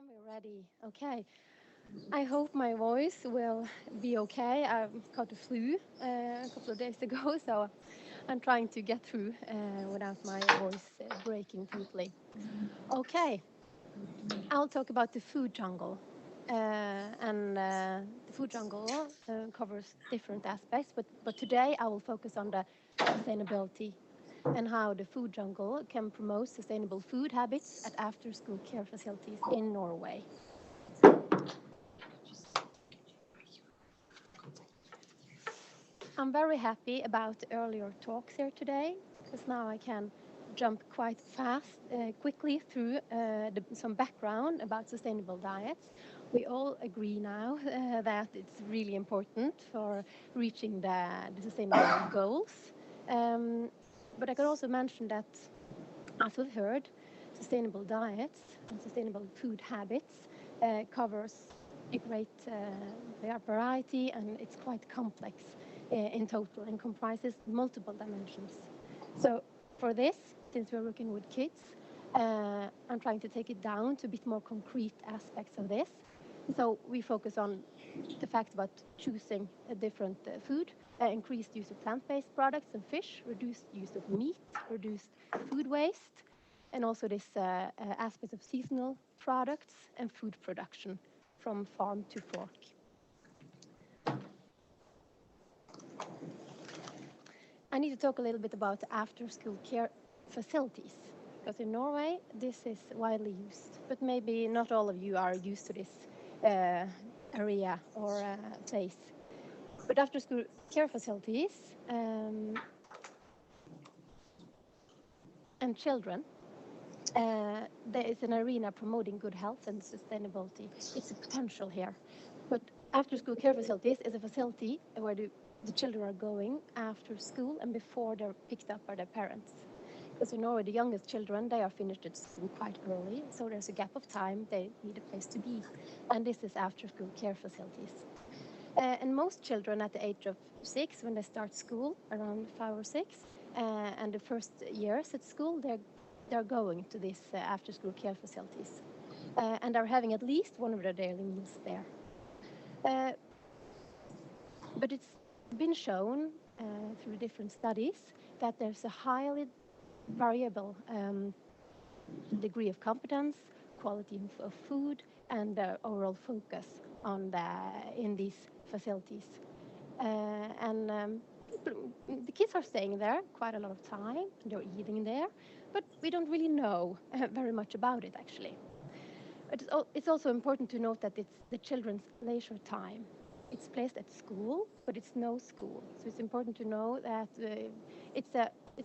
We're ready. Okay. I hope my voice will be okay. I caught a flu a couple of days ago, so I'm trying to get through without my voice breaking totally. Okay. I'll talk about the food jungle. And the food jungle covers different aspects, but today I will focus on the sustainability and how the food jungle can promote sustainable food habits at after school care facilities in Norway. I'm very happy about the earlier talks here today because now I can jump quite fast, quickly through some background about sustainable diets. We all agree now that it's really important for reaching the sustainable goals. Um, but I could also mention that, as we've heard, sustainable diets and sustainable food habits covers a great variety, and it's quite complex in total and comprises multiple dimensions. So for this, since we're working with kids, I'm trying to take it down to a bit more concrete aspects of this. So we focus on the fact about choosing a different food, increased use of plant-based products and fish, reduced use of meat, reduced food waste, and also this aspect of seasonal products and food production from farm to fork. I need to talk a little bit about after-school care facilities, because in Norway this is widely used, but maybe not all of you are used to this area or place. But after-school care facilities and children, there is an arena promoting good health and sustainability. It's a potential here. But after-school care facilities is a facility where the children are going after school and before they're picked up by their parents. Because in Norway, the youngest children, they are finished at school quite early, so there's a gap of time, they need a place to be. And this is after-school care facilities. And most children at the age of 6, when they start school, around 5 or 6, and the first years at school, they're going to these after-school care facilities. And are having at least one of their daily meals there. But it's been shown through different studies that there's a highly variable degree of competence, quality of food, and overall focus on in these facilities. The kids are staying there quite a lot of time, they're eating there, but we don't really know very much about it actually. It's also important to note that it's the children's leisure time. It's placed at school, but it's no school. So it's important to know that it's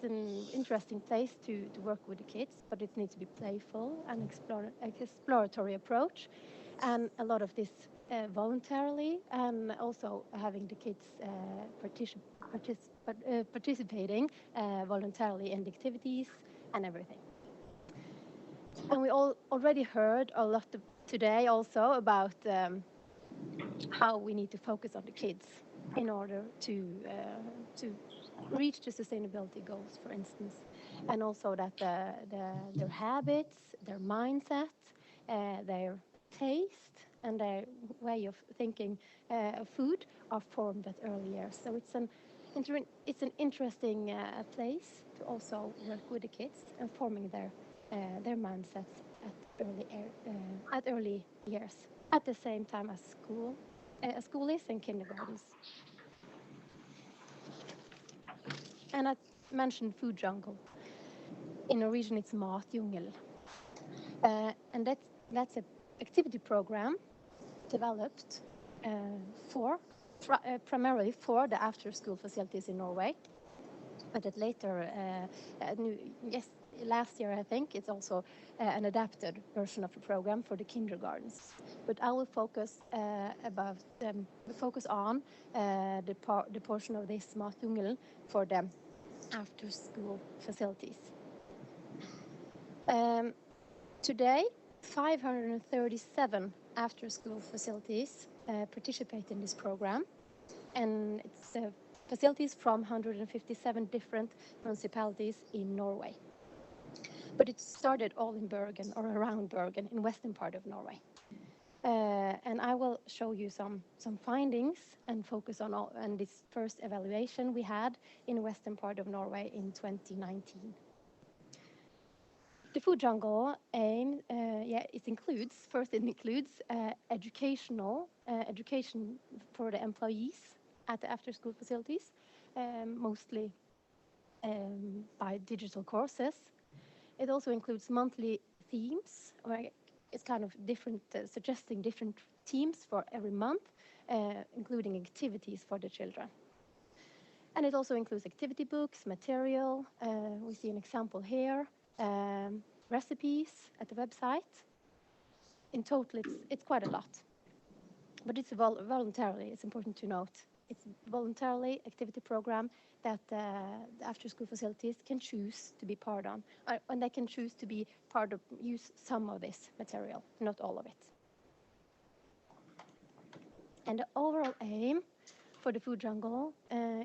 an interesting place to work with the kids, but it needs to be playful and exploratory approach, and a lot of this voluntarily, and also having the kids participating voluntarily in the activities and everything. And we already heard a lot today also about how we need to focus on the kids in order to reach the sustainability goals, for instance, and also that their habits, their mindset, their taste, and their way of thinking of food are formed at early years. So it's an interesting place to also work with the kids and forming their mindsets at early years, at the same time as school is and kindergartens. And I mentioned food jungle. In Norwegian, it's Matjungelen. And that's an activity program developed primarily for the after-school facilities in Norway. But that later, last year I think, it's also an adapted version of the program for the kindergartens. But I will focus on the portion of this Matjungelen for the after-school facilities. Today, 537 after-school facilities participate in this program, and it's facilities from 157 different municipalities in Norway. But it started all in Bergen or around Bergen in western part of Norway. And I will show you some findings and focus on this first evaluation we had in western part of Norway in 2019. The food jungle aim, it includes education for the employees at the after-school facilities, mostly by digital courses. It also includes monthly themes, or it's kind of different, suggesting different themes for every month, including activities for the children. And it also includes activity books, material. We see an example here, recipes at the website. In total, it's quite a lot. But it's voluntarily, it's important to note. It's voluntarily activity program that the after-school facilities can choose to be part on. And they can choose to be part of, use some of this material, not all of it. And the overall aim for the food jungle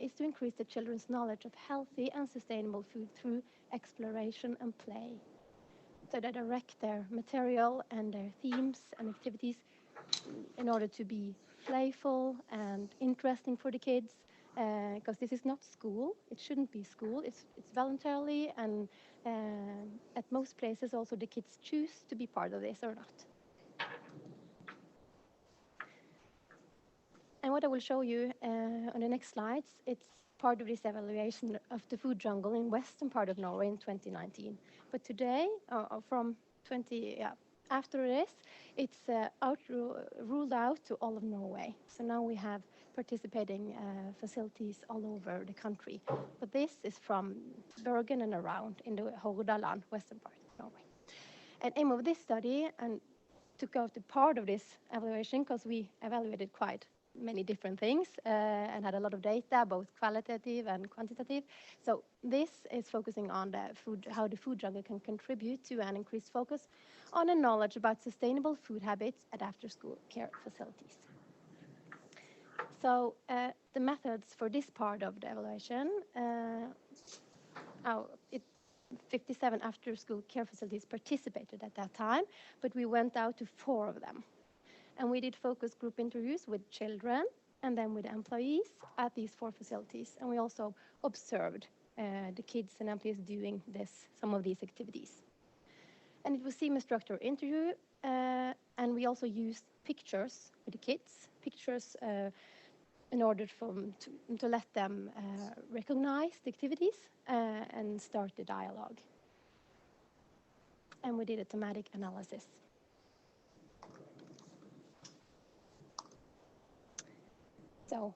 is to increase the children's knowledge of healthy and sustainable food through exploration and play. So they direct their material and their themes and activities in order to be playful and interesting for the kids, because this is not school. It shouldn't be school. It's voluntarily, and at most places also the kids choose to be part of this or not. And what I will show you on the next slides, it's part of this evaluation of the food jungle in western part of Norway in 2019. But today, after this, it's ruled out to all of Norway. So now we have participating facilities all over the country. But this is from Bergen and around in the Hordaland, western part of Norway. And aim of this study, and took out the part of this evaluation because we evaluated quite many different things and had a lot of data, both qualitative and quantitative. So this is focusing on the food, how the food jungle can contribute to an increased focus on a knowledge about sustainable food habits at after-school care facilities. So the methods for this part of the evaluation, 57 after-school care facilities participated at that time, but we went out to 4 of them. And we did focus group interviews with children and then with employees at these 4 facilities. And we also observed the kids and employees doing some of these activities. And it was semi-structured interview, and we also used pictures with the kids, pictures in order to let them recognize the activities and start the dialogue. And we did a thematic analysis. So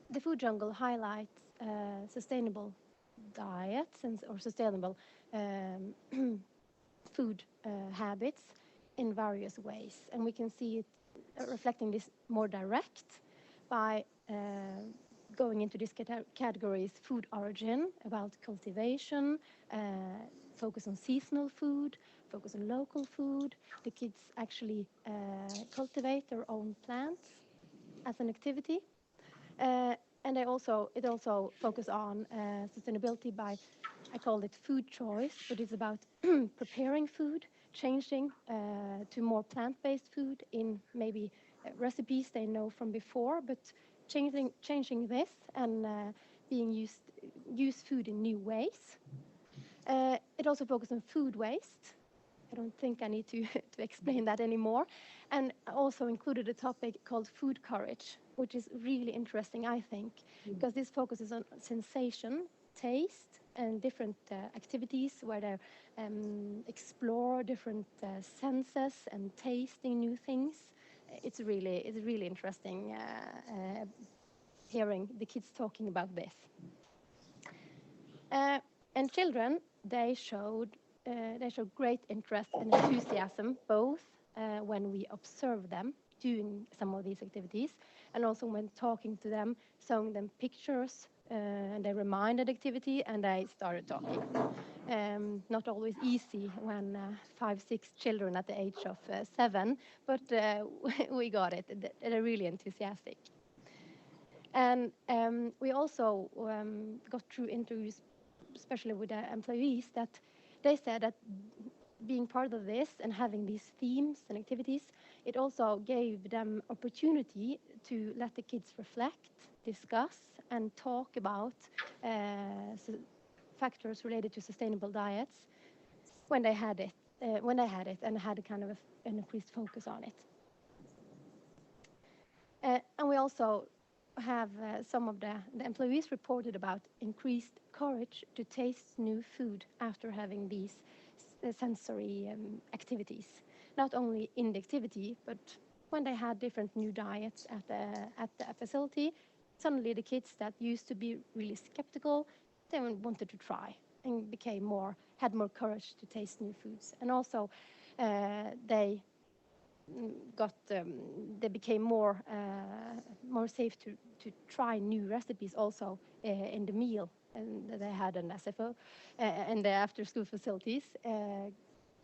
the food jungle highlights sustainable diets or sustainable food habits in various ways. And we can see it reflecting this more direct by going into these categories: food origin, about cultivation, focus on seasonal food, focus on local food. The kids actually cultivate their own plants as an activity. And it also focus on sustainability by, I call it food choice, but it's about preparing food, changing to more plant-based food in maybe recipes they know from before, but changing this and use food in new ways. It also focuses on food waste. I don't think I need to explain that anymore. And also included a topic called food courage, which is really interesting, I think, because this focuses on sensation, taste, and different activities where they explore different senses and tasting new things. It's really interesting hearing the kids talking about this. And children, they showed great interest and enthusiasm, both when we observed them doing some of these activities, and also when talking to them, showing them pictures, and they reminded activity, and they started talking. Not always easy when 5, 6 children at the age of 7, but we got it. They're really enthusiastic. And we also got through interviews, especially with the employees, that they said that being part of this and having these themes and activities, it also gave them opportunity to let the kids reflect, discuss, and talk about factors related to sustainable diets when they had it, and had a kind of an increased focus on it. And we also have some of the employees reported about increased courage to taste new food after having these sensory activities. Not only in the activity, but when they had different new diets at the facility, suddenly the kids that used to be really skeptical, they wanted to try and had more courage to taste new foods. And also they they became more safe to try new recipes also in the meal and they had an SFO in the after school facilities,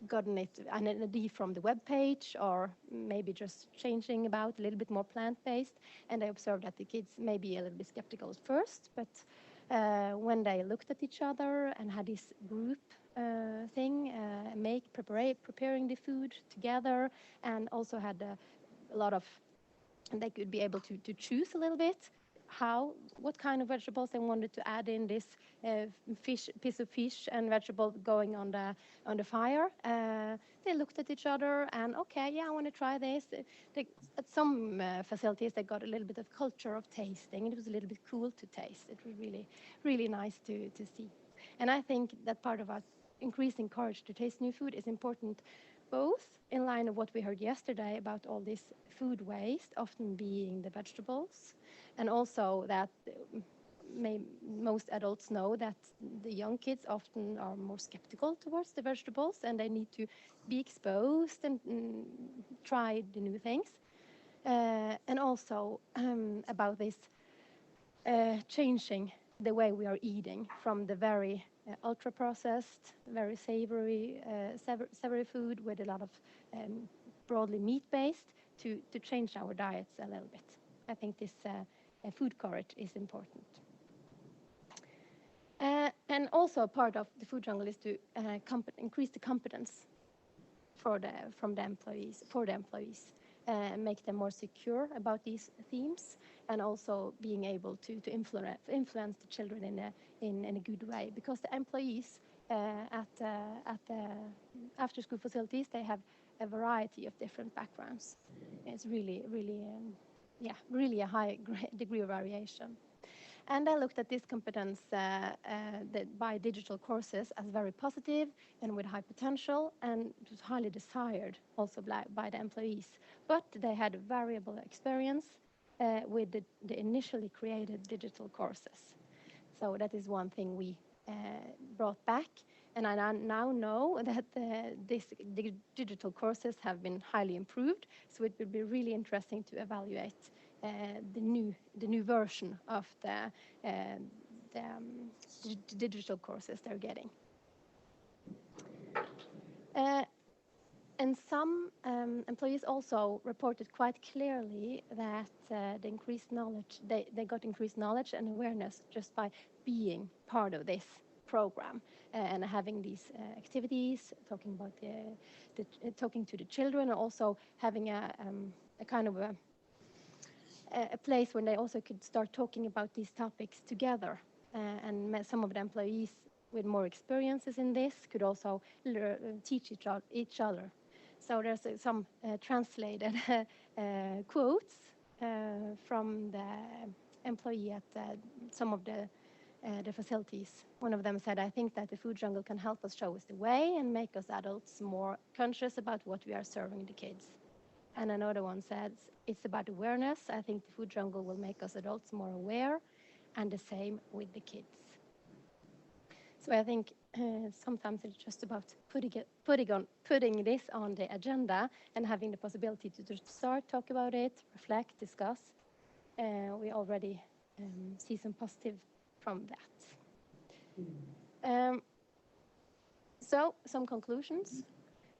gotten an idea from the web page or maybe just changing about a little bit more plant-based, and I observed that the kids may be a little bit skeptical at first, but when they looked at each other and had this group thing, preparing the food together, and also had a lot of, and they could be able to choose a little bit what kind of vegetables they wanted to add in this piece of fish and vegetable going on the fire. They looked at each other and okay, yeah, I want to try this. At some facilities they got a little bit of culture of tasting. It was a little bit cool to taste. It was really nice to see. And I think that part of us increasing courage to taste new food is important, both in line of what we heard yesterday about all this food waste, often being the vegetables, and also that most adults know that the young kids often are more skeptical towards the vegetables and they need to be exposed and try the new things. And also about this changing the way we are eating from the very ultra-processed, very savory food with a lot of broadly meat-based to change our diets a little bit. I think this food courage is important. And also part of the food jungle is to increase the competence for the employees, make them more secure about these themes, and also being able to influence the children in a good way, because the employees at the after school facilities, they have a variety of different backgrounds. It's really a high degree of variation. And I looked at this competence by digital courses as very positive and with high potential, and it was highly desired also by the employees. But they had a variable experience with the initially created digital courses. So that is one thing we brought back. And I now know that the digital courses have been highly improved. So it will be really interesting to evaluate the new version of the digital courses they're getting. And some employees also reported quite clearly that the increased knowledge, they got increased knowledge and awareness just by being part of this program and having these activities, talking about talking to the children, and also having a kind of a place where they also could start talking about these topics together. And some of the employees with more experiences in this could also teach each other. So there's some translated quotes from the employee at some of the facilities. One of them said, "I think that the food jungle can help us show us the way and make us adults more conscious about what we are serving the kids." And another one says, "It's about awareness. I think the food jungle will make us adults more aware, and the same with the kids." So I think sometimes it's just about putting this on the agenda and having the possibility to just start, talk about it, reflect, discuss. We already see some positive from that. So some conclusions.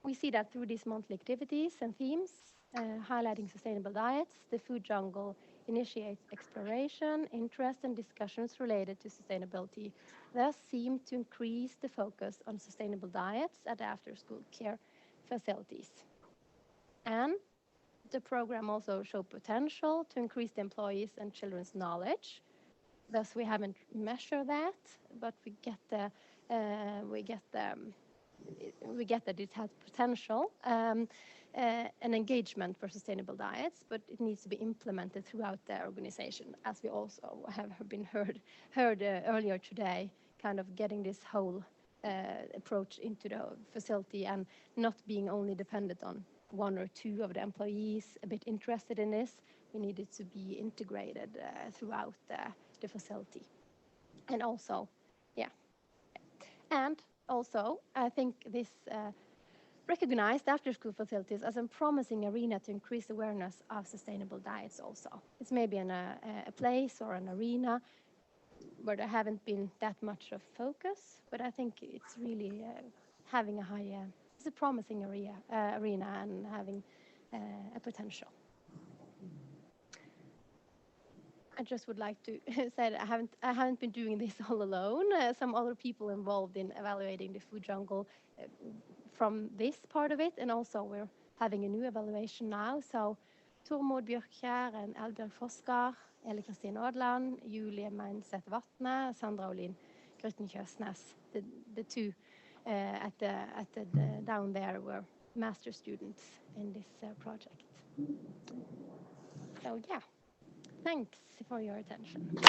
We see that through these monthly activities and themes, highlighting sustainable diets, the food jungle initiates exploration, interest, and discussions related to sustainability, thus seem to increase the focus on sustainable diets at after-school care facilities. And the program also showed potential to increase the employees' and children's knowledge. Thus, we haven't measured that, but we get that it has potential and engagement for sustainable diets, but it needs to be implemented throughout the organization, as we also have been heard earlier today, kind of getting this whole approach into the facility and not being only dependent on one or two of the employees a bit interested in this. We need it to be integrated throughout the facility. And also, I think this recognized after-school facilities as a promising arena to increase awareness of sustainable diets also. It's maybe in a place or an arena where there haven't been that much of focus, but I think it's really having it's a promising arena and having a potential. I just would like to say that I haven't been doing this all alone. Some other people involved in evaluating the food jungle from this part of it, and also we're having a new evaluation now. So Tormod Bjørkjær and Albjørg Foskar, Eli Kristin Aadland, Julie Meinseth Vatne, Sandra Olin Grytten Kjøsnes, the two down there were master students in this project. So yeah. Thanks for your attention.